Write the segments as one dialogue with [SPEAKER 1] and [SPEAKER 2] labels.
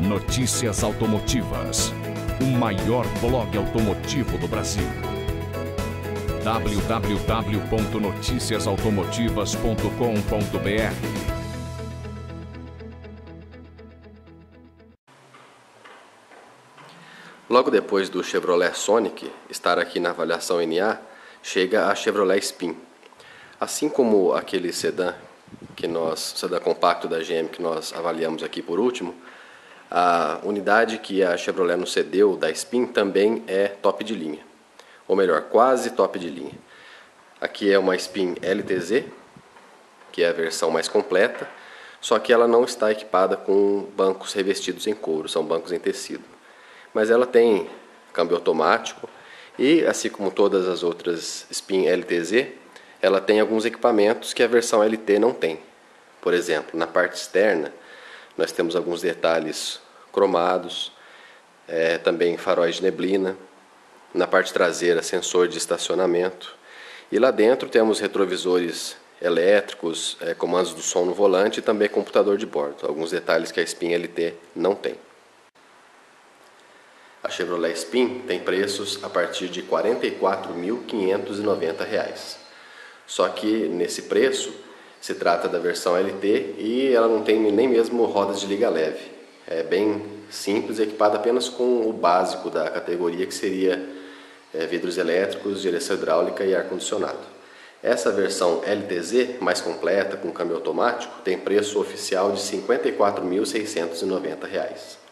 [SPEAKER 1] Notícias Automotivas, o maior blog automotivo do Brasil. www.noticiasautomotivas.com.br.
[SPEAKER 2] Logo depois do Chevrolet Sonic estar aqui na avaliação NA, chega a Chevrolet Spin. Assim como aquele sedã compacto da GM que nós avaliamos aqui por último, a unidade que a Chevrolet nos cedeu da Spin também é top de linha, ou melhor, quase top de linha. Aqui é uma Spin LTZ, que é a versão mais completa, só que ela não está equipada com bancos revestidos em couro, são bancos em tecido. Mas ela tem câmbio automático e, assim como todas as outras Spin LTZ, ela tem alguns equipamentos que a versão LT não tem. Por exemplo, na parte externa, nós temos alguns detalhes cromados, também faróis de neblina. Na parte traseira, sensor de estacionamento. E lá dentro temos retrovisores elétricos, comandos do som no volante e também computador de bordo. Alguns detalhes que a Spin LT não tem. A Chevrolet Spin tem preços a partir de R$ 44.590. Só que nesse preço se trata da versão LT e ela não tem nem mesmo rodas de liga leve. É bem simples, equipada apenas com o básico da categoria, que seria vidros elétricos, direção hidráulica e ar-condicionado. Essa versão LTZ, mais completa, com câmbio automático, tem preço oficial de R$ 54.690.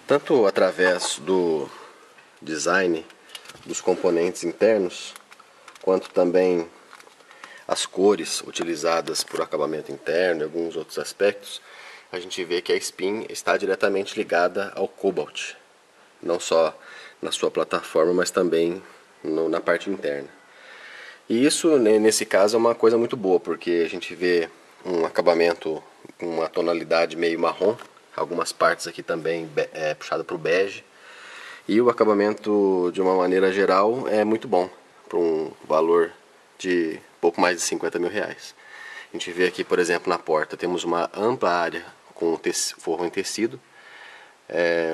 [SPEAKER 2] Tanto através do design dos componentes internos, quanto também as cores utilizadas por acabamento interno e alguns outros aspectos, a gente vê que a Spin está diretamente ligada ao Cobalt, não só na sua plataforma, mas também na parte interna. E isso, nesse caso, é uma coisa muito boa, porque a gente vê um acabamento com uma tonalidade meio marrom, algumas partes aqui também puxado para o bege, e o acabamento, de uma maneira geral, é muito bom, para um valor de pouco mais de R$ 50.000. A gente vê aqui, por exemplo, na porta, temos uma ampla área com forro em tecido.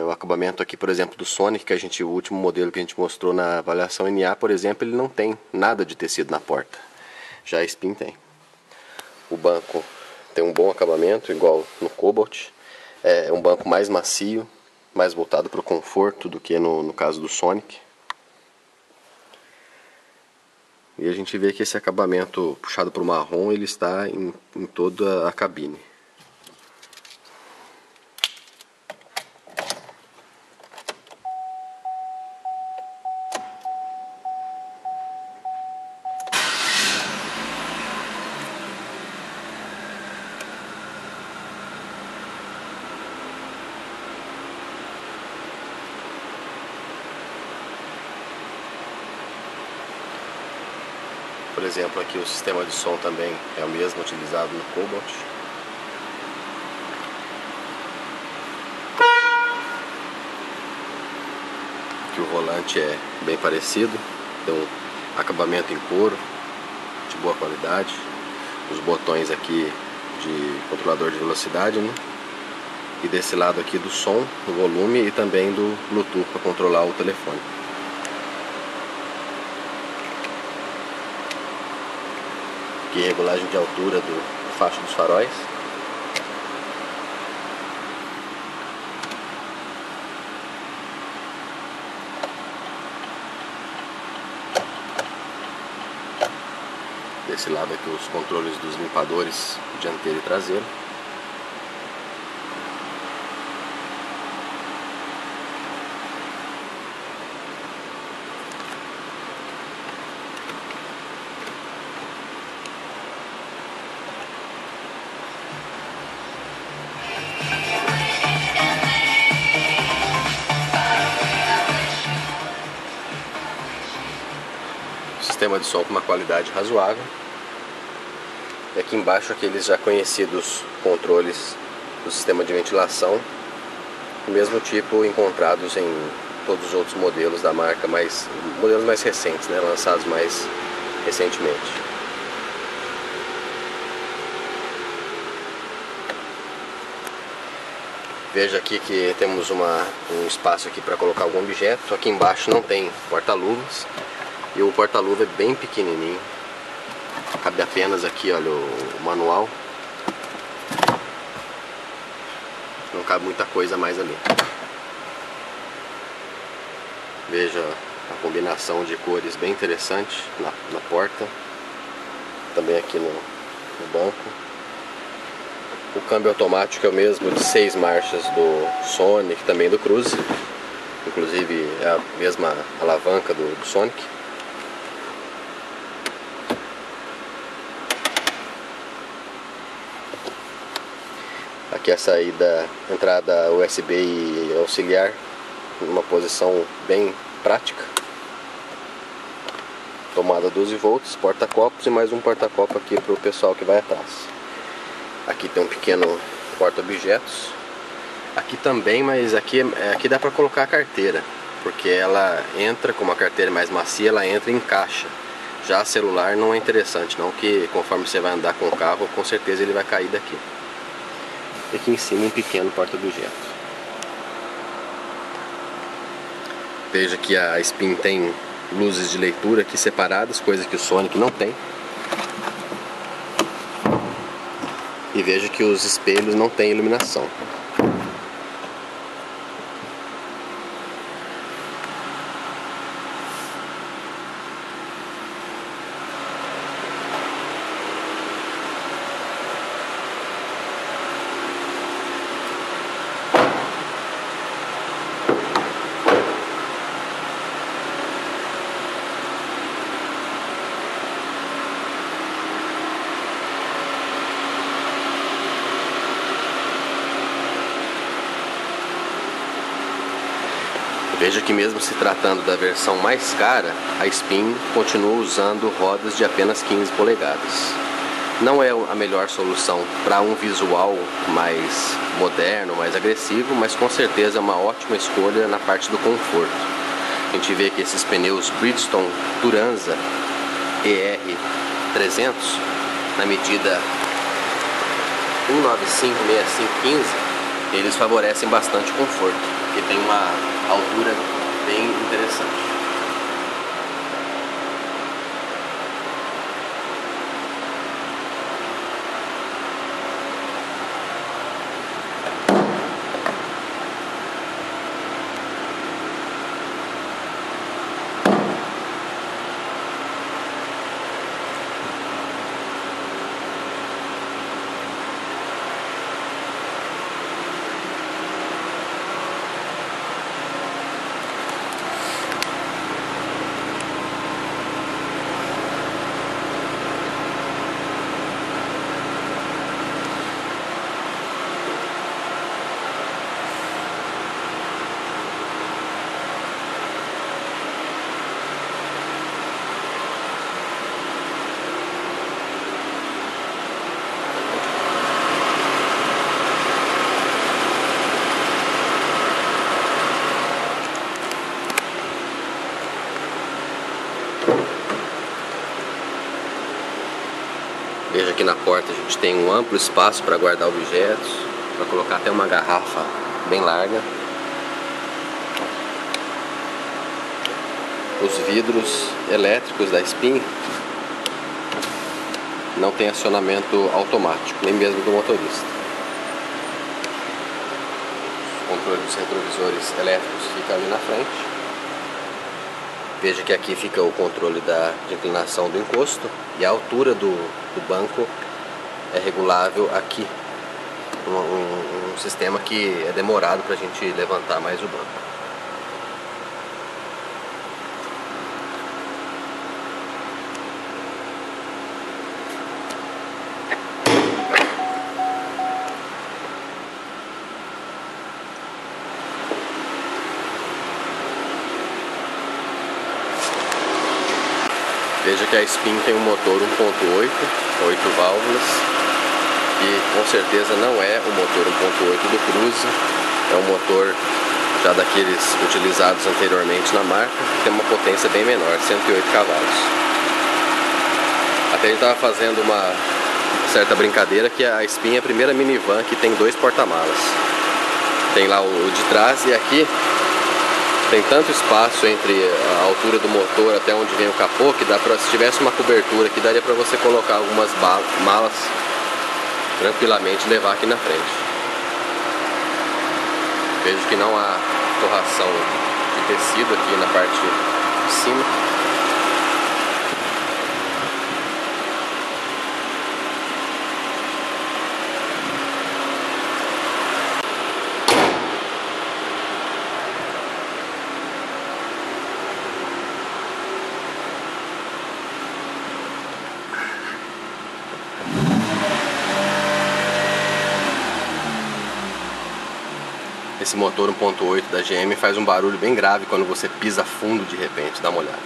[SPEAKER 2] O acabamento aqui, por exemplo, do Sonic, o último modelo que a gente mostrou na avaliação NA, por exemplo, ele não tem nada de tecido na porta. Já a Spin tem. O banco tem um bom acabamento, igual no Cobalt. É um banco mais macio, mais voltado para o conforto do que no caso do Sonic. E a gente vê que esse acabamento puxado para o marrom, ele está em toda a cabine. Por exemplo, aqui o sistema de som também é o mesmo utilizado no Cobalt. Aqui o volante é bem parecido, tem um acabamento em couro de boa qualidade. Os botões aqui de controlador de velocidade, né? E desse lado aqui do som, do volume e também do Bluetooth para controlar o telefone. Aqui regulagem de altura do faixa dos faróis. Desse lado aqui os controles dos limpadores dianteiro e traseiro. sistema de som com uma qualidade razoável. E aqui embaixo aqueles já conhecidos controles do sistema de ventilação, do mesmo tipo encontrados em todos os outros modelos da marca, modelos mais recentes, né, lançados mais recentemente. Veja aqui que temos um espaço aqui para colocar algum objeto. Aqui embaixo não tem porta-luvas e o porta-luva é bem pequenininho. Cabe apenas aqui, olha, o manual. Não cabe muita coisa mais ali. Veja a combinação de cores bem interessante na porta. Também aqui no banco. O câmbio automático é o mesmo de 6 marchas do Sonic, também do Cruze. Inclusive é a mesma alavanca do Sonic. Aqui a saída, entrada USB e auxiliar, numa posição bem prática. Tomada 12 volts, porta-copos e mais um porta-copo aqui para o pessoal que vai atrás. Aqui tem um pequeno porta-objetos. Aqui também, mas aqui dá para colocar a carteira, porque ela entra, como a carteira é mais macia, ela entra e encaixa. Já celular não é interessante, não, que conforme você vai andar com o carro, com certeza ele vai cair daqui. E aqui em cima um pequeno porta-objetos. Veja que a Spin tem luzes de leitura aqui separadas, coisa que o Sonic não tem. E veja que os espelhos não têm iluminação. Veja que mesmo se tratando da versão mais cara, a Spin continua usando rodas de apenas 15 polegadas. Não é a melhor solução para um visual mais moderno, mais agressivo, mas com certeza é uma ótima escolha na parte do conforto. A gente vê que esses pneus Bridgestone Turanza ER300, na medida 195/6515, eles favorecem bastante o conforto, porque tem uma altura bem interessante. Veja aqui na porta a gente tem um amplo espaço para guardar objetos, para colocar até uma garrafa bem larga. Os vidros elétricos da Spin não tem acionamento automático, nem mesmo do motorista. O controle dos retrovisores elétricos fica ali na frente. Veja que aqui fica o controle de inclinação do encosto e a altura do banco é regulável aqui. Um sistema que é demorado para a gente levantar mais o banco. Veja que a Spin tem um motor 1.8, 8 válvulas, e com certeza não é o motor 1.8 do Cruze, é um motor já daqueles utilizados anteriormente na marca, que tem uma potência bem menor, 108 cavalos. Até a gente estava fazendo uma certa brincadeira que a Spin é a primeira minivan que tem 2 porta-malas. Tem lá o de trás e aqui tem tanto espaço entre a altura do motor até onde vem o capô que dá pra, se tivesse uma cobertura aqui, daria para você colocar algumas malas tranquilamente e levar aqui na frente. Vejo que não há torração de tecido aqui na parte de cima. Esse motor 1.8 da GM faz um barulho bem grave quando você pisa fundo de repente, dá uma olhada.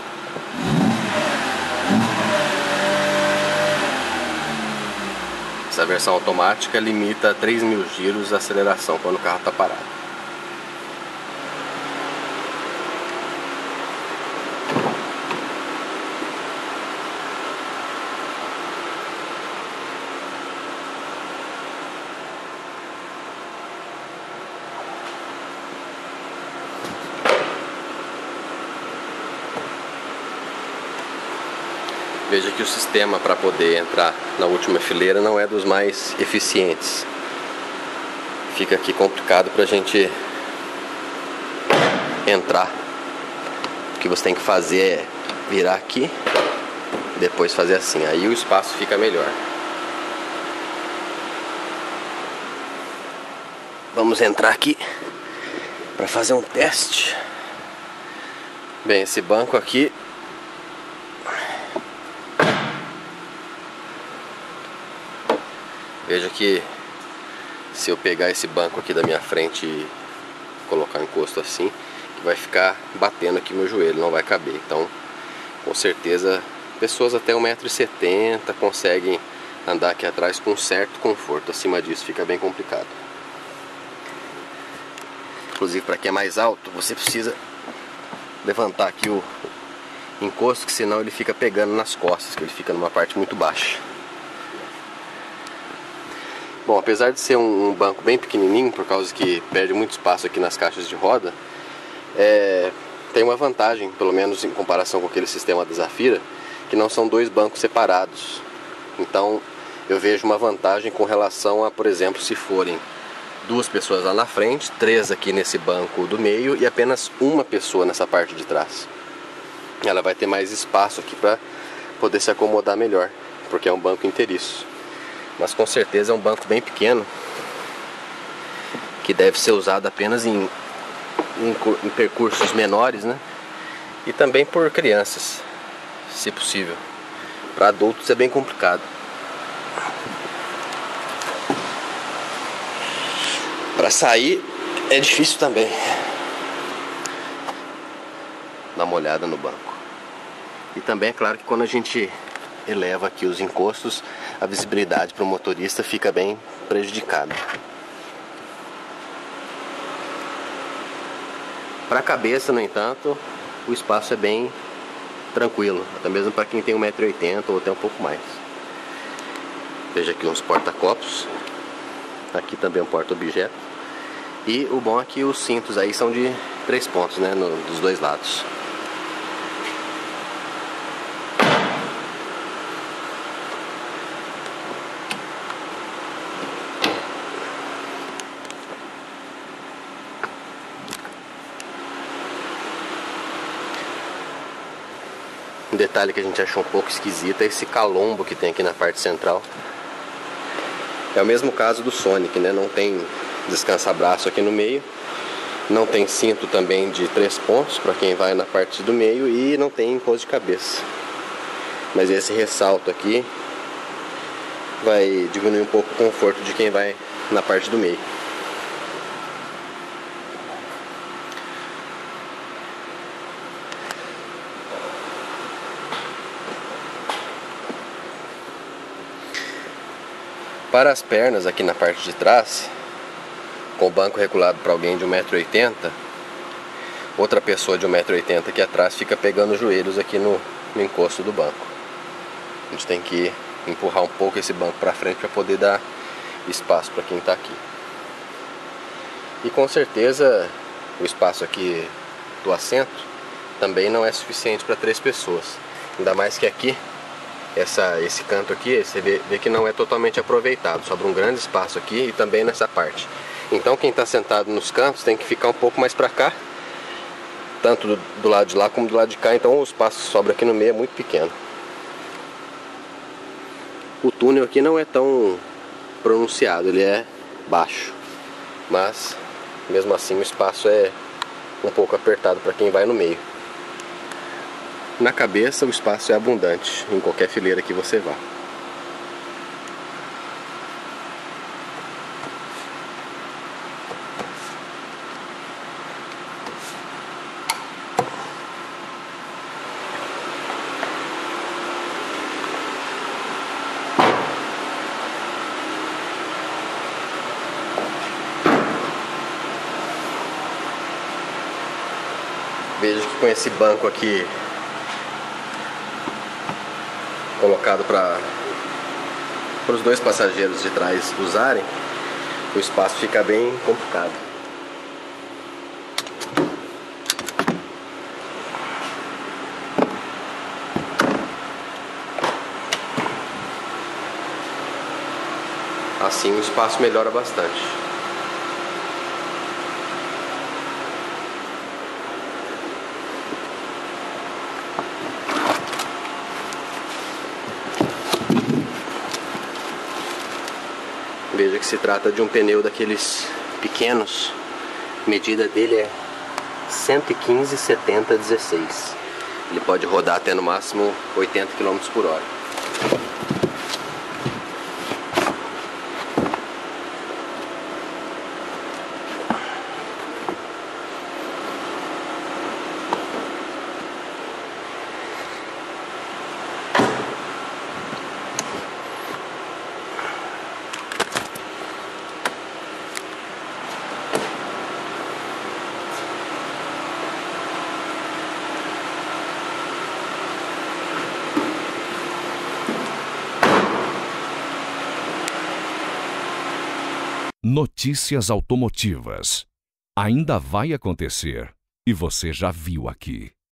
[SPEAKER 2] Essa versão automática limita a 3.000 giros a aceleração quando o carro está parado. Veja que o sistema para poder entrar na última fileira não é dos mais eficientes. Fica aqui complicado para a gente entrar. O que você tem que fazer é virar aqui, depois fazer assim, aí o espaço fica melhor. Vamos entrar aqui para fazer um teste. Bem, esse banco aqui veja que se eu pegar esse banco aqui da minha frente e colocar o encosto assim, vai ficar batendo aqui meu joelho, não vai caber. Então, com certeza, pessoas até 1,70 m conseguem andar aqui atrás com um certo conforto. Acima disso fica bem complicado. Inclusive, para quem é mais alto, você precisa levantar aqui o encosto, que senão ele fica pegando nas costas, que ele fica numa parte muito baixa. Bom, apesar de ser um banco bem pequenininho, por causa que perde muito espaço aqui nas caixas de roda, tem uma vantagem, pelo menos em comparação com aquele sistema da Zafira, que não são 2 bancos separados. Então eu vejo uma vantagem com relação a, por exemplo, se forem 2 pessoas lá na frente, 3 aqui nesse banco do meio e apenas uma pessoa nessa parte de trás. Ela vai ter mais espaço aqui para poder se acomodar melhor, porque é um banco inteiriço. Mas com certeza é um banco bem pequeno, que deve ser usado apenas em percursos menores, né? E também por crianças, se possível. Para adultos é bem complicado. Para sair é difícil também. Dá uma olhada no banco. E também é claro que quando a gente eleva aqui os encostos, a visibilidade para o motorista fica bem prejudicada. Para a cabeça, no entanto, o espaço é bem tranquilo, até mesmo para quem tem 1,80 m ou até um pouco mais. Veja aqui uns porta-copos, aqui também um porta-objeto. E o bom é que os cintos aí são de 3 pontos, né, dos 2 lados. Um detalhe que a gente achou um pouco esquisito é esse calombo que tem aqui na parte central. É o mesmo caso do Sonic, né? Não tem descansa-braço aqui no meio, não tem cinto também de 3 pontos para quem vai na parte do meio e não tem encosto de cabeça. Mas esse ressalto aqui vai diminuir um pouco o conforto de quem vai na parte do meio. Para as pernas aqui na parte de trás, com o banco regulado para alguém de 1,80 m, outra pessoa de 1,80 m aqui atrás fica pegando os joelhos aqui no encosto do banco. A gente tem que empurrar um pouco esse banco para frente para poder dar espaço para quem está aqui. E com certeza o espaço aqui do assento também não é suficiente para 3 pessoas. Ainda mais que aqui, esse canto aqui, você vê que não é totalmente aproveitado. Sobra um grande espaço aqui e também nessa parte. Então quem está sentado nos cantos tem que ficar um pouco mais para cá, tanto do lado de lá como do lado de cá. Então o espaço que sobra aqui no meio é muito pequeno. O túnel aqui não é tão pronunciado, ele é baixo, mas mesmo assim o espaço é um pouco apertado para quem vai no meio. Na cabeça o espaço é abundante em qualquer fileira que você vá. Veja que com esse banco aqui colocado para os 2 passageiros de trás usarem, o espaço fica bem complicado. Assim o espaço melhora bastante. Veja que se trata de um pneu daqueles pequenos. A medida dele é 115/70/16. Ele pode rodar até no máximo 80 km/h.
[SPEAKER 1] Notícias automotivas. Ainda vai acontecer e você já viu aqui.